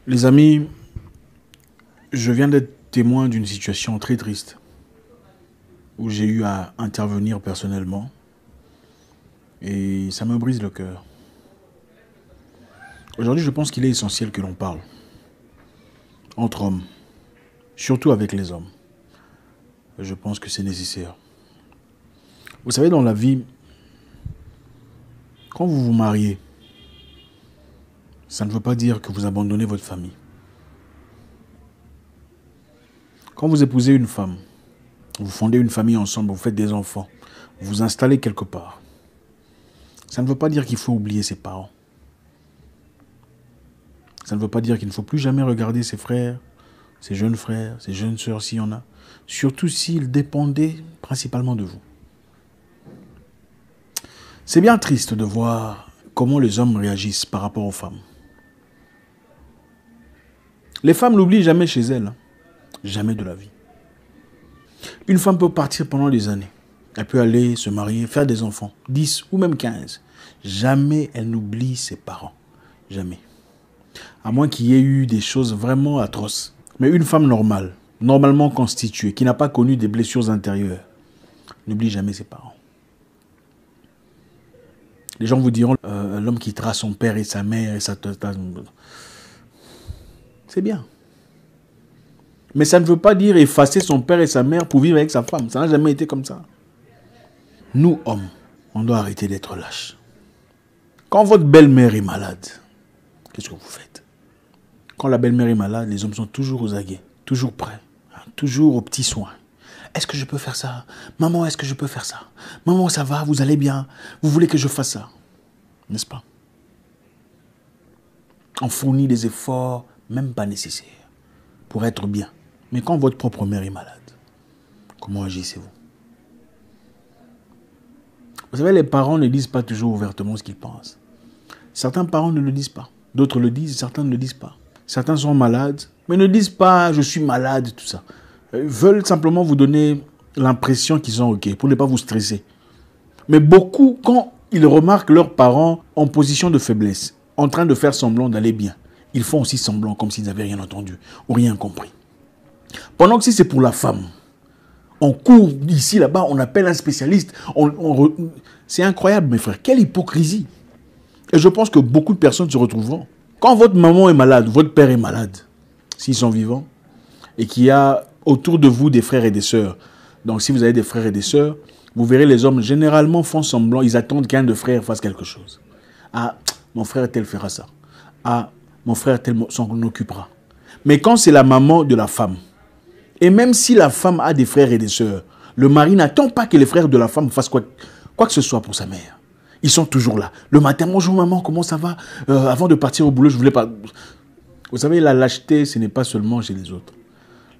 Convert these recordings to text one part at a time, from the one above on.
Les amis, je viens d'être témoin d'une situation très triste où j'ai eu à intervenir personnellement et ça me brise le cœur. Aujourd'hui, je pense qu'il est essentiel que l'on parle entre hommes, surtout avec les hommes. Je pense que c'est nécessaire. Vous savez, dans la vie, quand vous vous mariez, ça ne veut pas dire que vous abandonnez votre famille. Quand vous épousez une femme, vous fondez une famille ensemble, vous faites des enfants, vous vous installez quelque part. Ça ne veut pas dire qu'il faut oublier ses parents. Ça ne veut pas dire qu'il ne faut plus jamais regarder ses frères, ses jeunes sœurs s'il y en a. Surtout s'ils dépendaient principalement de vous. C'est bien triste de voir comment les hommes réagissent par rapport aux femmes. Les femmes n'oublient jamais chez elles. Jamais de la vie. Une femme peut partir pendant des années. Elle peut aller se marier, faire des enfants, 10 ou même 15. Jamais elle n'oublie ses parents. Jamais. À moins qu'il y ait eu des choses vraiment atroces. Mais une femme normale, normalement constituée, qui n'a pas connu des blessures intérieures, n'oublie jamais ses parents. Les gens vous diront, l'homme quittera son père et sa mère et sa... C'est bien. Mais ça ne veut pas dire effacer son père et sa mère pour vivre avec sa femme. Ça n'a jamais été comme ça. Nous, hommes, on doit arrêter d'être lâches. Quand votre belle-mère est malade, qu'est-ce que vous faites? Quand la belle-mère est malade, les hommes sont toujours aux aguets, toujours prêts, toujours aux petits soins. Est-ce que je peux faire ça? Maman, est-ce que je peux faire ça? Maman, ça va? Vous allez bien? Vous voulez que je fasse ça? N'est-ce pas? On fournit des efforts, même pas nécessaires, pour être bien. Mais quand votre propre mère est malade, comment agissez-vous? Vous savez, les parents ne disent pas toujours ouvertement ce qu'ils pensent. Certains parents ne le disent pas. D'autres le disent, certains ne le disent pas. Certains sont malades, mais ne disent pas « je suis malade », tout ça. Ils veulent simplement vous donner l'impression qu'ils sont OK, pour ne pas vous stresser. Mais beaucoup, quand ils remarquent leurs parents en position de faiblesse, en train de faire semblant d'aller bien, ils font aussi semblant comme s'ils n'avaient rien entendu ou rien compris. Pendant que si c'est pour la femme, on court d'ici, là-bas, on appelle un spécialiste. C'est incroyable, mes frères. Quelle hypocrisie. Et je pense que beaucoup de personnes se retrouveront. Quand votre maman est malade, votre père est malade, s'ils sont vivants, et qu'il y a autour de vous des frères et des sœurs. Donc si vous avez des frères et des sœurs, vous verrez les hommes généralement font semblant, ils attendent qu'un de frères fasse quelque chose. Ah, mon frère tel fera ça. Ah, mon frère tel s'en occupera. Mais quand c'est la maman de la femme, et même si la femme a des frères et des sœurs, le mari n'attend pas que les frères de la femme fassent quoi que ce soit pour sa mère. Ils sont toujours là. Le matin, bonjour maman, comment ça va? Avant de partir au boulot, je voulais pas... Vous savez, la lâcheté, ce n'est pas seulement chez les autres.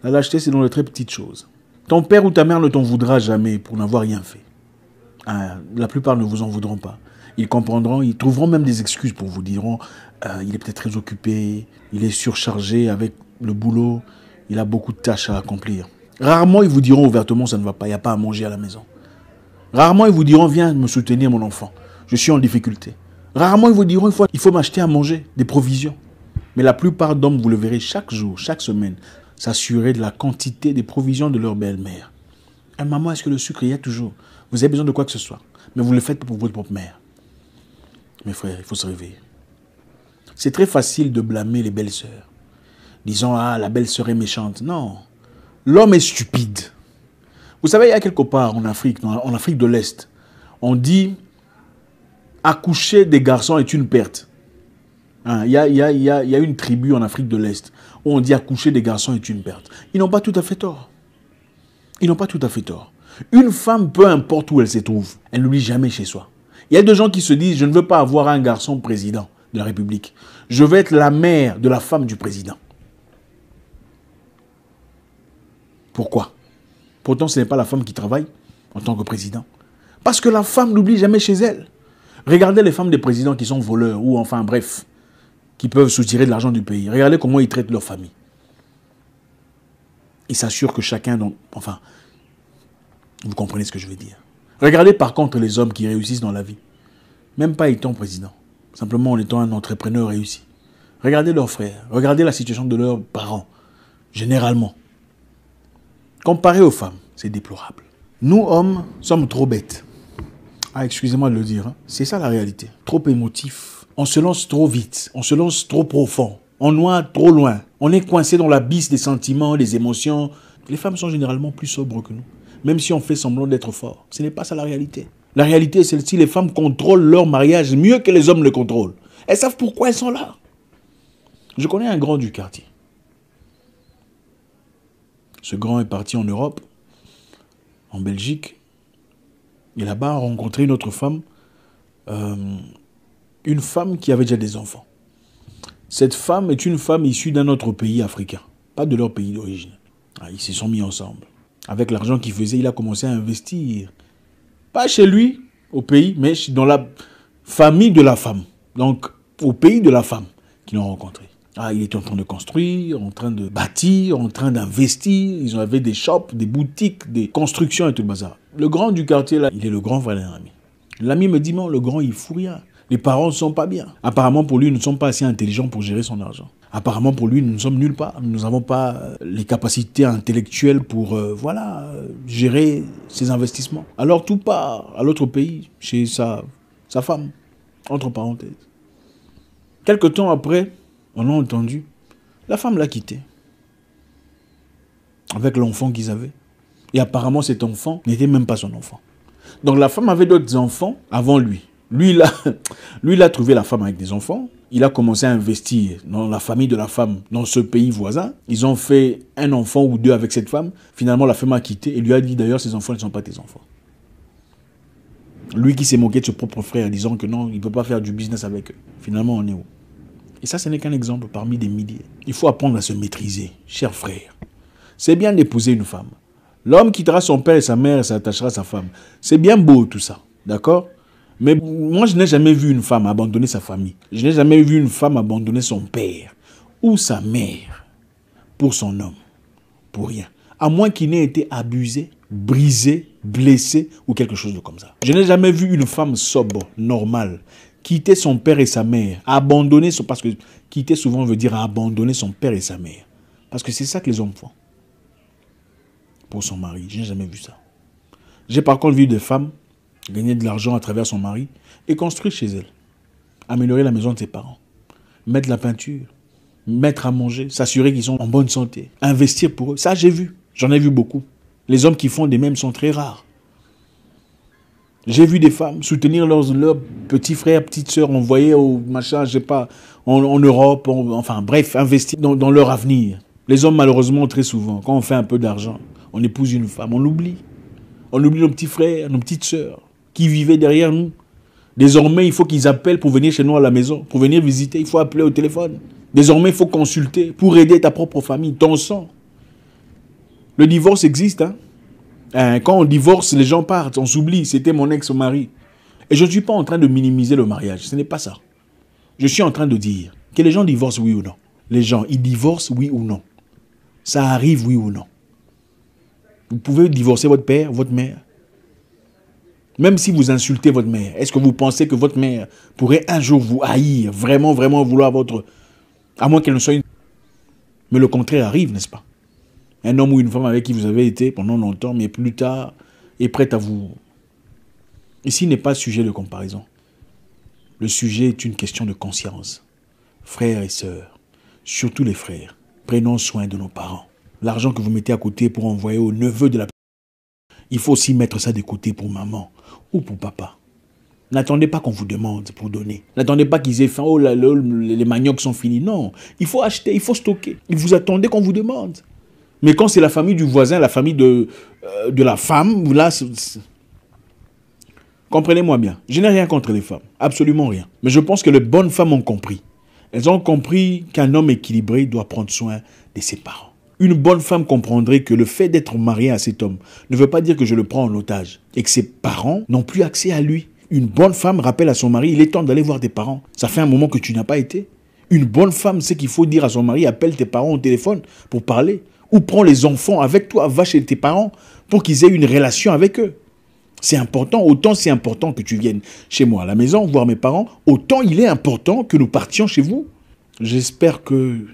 La lâcheté, c'est dans les très petites choses. Ton père ou ta mère ne t'en voudra jamais pour n'avoir rien fait. La plupart ne vous en voudront pas. Ils comprendront, ils trouveront même des excuses pour vous. Diront, il est peut-être très occupé, il est surchargé avec le boulot, il a beaucoup de tâches à accomplir. Rarement, ils vous diront ouvertement, ça ne va pas, il n'y a pas à manger à la maison. Rarement, ils vous diront, viens me soutenir mon enfant, je suis en difficulté. Rarement, ils vous diront, il faut m'acheter à manger, des provisions. Mais la plupart d'hommes, vous le verrez chaque jour, chaque semaine, s'assurer de la quantité des provisions de leur belle-mère. Maman, est-ce que le sucre y est toujours? Vous avez besoin de quoi que ce soit, mais vous le faites pour votre propre mère. Mes frères, il faut se réveiller. C'est très facile de blâmer les belles-sœurs. Disons, ah, la belle-sœur est méchante. Non, l'homme est stupide. Vous savez, il y a quelque part en Afrique de l'Est, on dit accoucher des garçons est une perte. Il y a une tribu en Afrique de l'Est où on dit accoucher des garçons est une perte. Ils n'ont pas tout à fait tort. Ils n'ont pas tout à fait tort. Une femme, peu importe où elle se trouve, elle n'oublie jamais chez soi. Il y a des gens qui se disent, je ne veux pas avoir un garçon président de la République. Je veux être la mère de la femme du président. Pourquoi? Pourtant, ce n'est pas la femme qui travaille en tant que président. Parce que la femme n'oublie jamais chez elle. Regardez les femmes des présidents qui sont voleurs ou enfin bref, qui peuvent soutirer de l'argent du pays. Regardez comment ils traitent leur famille. Ils s'assurent que chacun... Enfin, vous comprenez ce que je veux dire. Regardez par contre les hommes qui réussissent dans la vie. Même pas étant président. Simplement en étant un entrepreneur réussi. Regardez leurs frères. Regardez la situation de leurs parents. Généralement. Comparé aux femmes, c'est déplorable. Nous, hommes, sommes trop bêtes. Ah, excusez-moi de le dire. Hein. C'est ça la réalité. Trop émotif. On se lance trop vite. On se lance trop profond. On noie trop loin. On est coincé dans l'abysse des sentiments, des émotions. Les femmes sont généralement plus sobres que nous. Même si on fait semblant d'être fort. Ce n'est pas ça la réalité. La réalité est celle-ci. Les femmes contrôlent leur mariage mieux que les hommes le contrôlent. Elles savent pourquoi elles sont là. Je connais un grand du quartier. Ce grand est parti en Europe, en Belgique. Et là-bas, a rencontré une autre femme. Une femme qui avait déjà des enfants. Cette femme est une femme issue d'un autre pays africain. Pas de leur pays d'origine. Ah, ils se sont mis ensemble. Avec l'argent qu'il faisait, il a commencé à investir. Pas chez lui, au pays, mais dans la famille de la femme. Donc, au pays de la femme qu'ils ont rencontré. Ah, il était en train de construire, en train de bâtir, en train d'investir. Ils avaient des shops, des boutiques, des constructions et tout le bazar. Le grand du quartier, là, il est le grand frère d'un ami. L'ami me dit, non, le grand, il fout rien. Les parents ne sont pas bien. Apparemment, pour lui, nous ne sommes pas assez intelligents pour gérer son argent. Apparemment, pour lui, nous ne sommes nulle part. Nous n'avons pas les capacités intellectuelles pour, gérer ses investissements. Alors, tout part à l'autre pays, chez sa femme, entre parenthèses. Quelque temps après, on a entendu, la femme l'a quitté. Avec l'enfant qu'ils avaient. Et apparemment, cet enfant n'était même pas son enfant. Donc, la femme avait d'autres enfants avant lui. Lui, il a trouvé la femme avec des enfants. Il a commencé à investir dans la famille de la femme, dans ce pays voisin. Ils ont fait un enfant ou deux avec cette femme. Finalement, la femme a quitté et lui a dit d'ailleurs, ces enfants ne sont pas tes enfants. Lui qui s'est moqué de ses propres frères, disant que non, il ne peut pas faire du business avec eux. Finalement, on est où? Et ça, ce n'est qu'un exemple parmi des milliers. Il faut apprendre à se maîtriser, chers frères. C'est bien d'épouser une femme. L'homme quittera son père et sa mère et s'attachera à sa femme. C'est bien beau tout ça, d'accord? Mais moi, je n'ai jamais vu une femme abandonner sa famille. Je n'ai jamais vu une femme abandonner son père ou sa mère pour son homme, pour rien. À moins qu'il n'ait été abusé, brisé, blessé ou quelque chose de comme ça. Je n'ai jamais vu une femme sobre, normale, quitter son père et sa mère, abandonner son... Parce que quitter souvent veut dire abandonner son père et sa mère. Parce que c'est ça que les hommes font. Pour son mari, je n'ai jamais vu ça. J'ai par contre vu des femmes gagner de l'argent à travers son mari et construire chez elle. Améliorer la maison de ses parents. Mettre la peinture. Mettre à manger. S'assurer qu'ils sont en bonne santé. Investir pour eux. Ça, j'ai vu. J'en ai vu beaucoup. Les hommes qui font des mêmes sont très rares. J'ai vu des femmes soutenir leurs petits frères, petites sœurs, envoyer au machin, je sais pas, en Europe, enfin bref, investir dans leur avenir. Les hommes, malheureusement, très souvent, quand on fait un peu d'argent, on épouse une femme, on l'oublie. On oublie nos petits frères, nos petites sœurs, qui vivaient derrière nous. Désormais, il faut qu'ils appellent pour venir chez nous à la maison, pour venir visiter, il faut appeler au téléphone. Désormais, il faut consulter pour aider ta propre famille, ton sang. Le divorce existe, hein. Quand on divorce, les gens partent, on s'oublie, c'était mon ex-mari. Et je ne suis pas en train de minimiser le mariage, ce n'est pas ça. Je suis en train de dire que les gens divorcent oui ou non. Les gens, ils divorcent oui ou non. Ça arrive oui ou non. Vous pouvez divorcer votre père, votre mère. Même si vous insultez votre mère, est-ce que vous pensez que votre mère pourrait un jour vous haïr, vraiment, vraiment vouloir votre... À moins qu'elle ne soit une... Mais le contraire arrive, n'est-ce pas? Un homme ou une femme avec qui vous avez été pendant longtemps, mais plus tard, est prêt à vous... Ici n'est pas sujet de comparaison. Le sujet est une question de conscience. Frères et sœurs, surtout les frères, prenons soin de nos parents. L'argent que vous mettez à côté pour envoyer au neveu de la... Il faut aussi mettre ça de côté pour maman ou pour papa. N'attendez pas qu'on vous demande pour donner. N'attendez pas qu'ils aient faim. Oh là là, les maniocs sont finis. Non, il faut acheter, il faut stocker. Et vous attendez qu'on vous demande. Mais quand c'est la famille du voisin, la famille de la femme, là, comprenez-moi bien. Je n'ai rien contre les femmes. Absolument rien. Mais je pense que les bonnes femmes ont compris. Elles ont compris qu'un homme équilibré doit prendre soin de ses parents. Une bonne femme comprendrait que le fait d'être marié à cet homme ne veut pas dire que je le prends en otage et que ses parents n'ont plus accès à lui. Une bonne femme rappelle à son mari, il est temps d'aller voir tes parents. Ça fait un moment que tu n'as pas été. Une bonne femme sait qu'il faut dire à son mari, appelle tes parents au téléphone pour parler. Ou prends les enfants avec toi, va chez tes parents pour qu'ils aient une relation avec eux. C'est important, autant c'est important que tu viennes chez moi à la maison voir mes parents, autant il est important que nous partions chez vous. J'espère que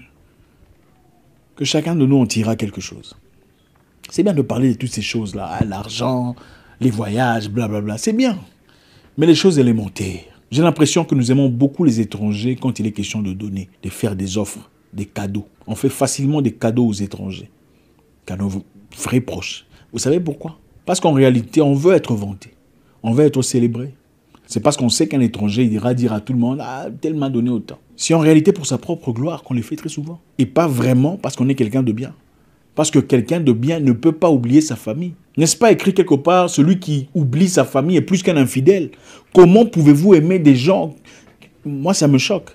chacun de nous en tirera quelque chose. C'est bien de parler de toutes ces choses-là, hein, l'argent, les voyages, blablabla, c'est bien. Mais les choses élémentaires, j'ai l'impression que nous aimons beaucoup les étrangers quand il est question de donner, de faire des offres, des cadeaux. On fait facilement des cadeaux aux étrangers, qu'à nos vrais proches. Vous savez pourquoi? Parce qu'en réalité, on veut être vanté, on veut être célébré. C'est parce qu'on sait qu'un étranger il ira dire à tout le monde « Ah, tel m'a donné autant ». C'est en réalité pour sa propre gloire qu'on le fait très souvent. Et pas vraiment parce qu'on est quelqu'un de bien. Parce que quelqu'un de bien ne peut pas oublier sa famille. N'est-ce pas écrit quelque part, celui qui oublie sa famille est plus qu'un infidèle? Comment pouvez-vous aimer des gens? Moi, ça me choque.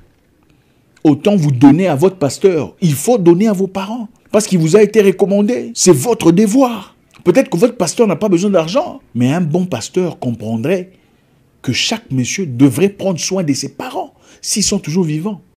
Autant vous donner à votre pasteur. Il faut donner à vos parents. Parce qu'il vous a été recommandé. C'est votre devoir. Peut-être que votre pasteur n'a pas besoin d'argent. Mais un bon pasteur comprendrait que chaque monsieur devrait prendre soin de ses parents s'ils sont toujours vivants.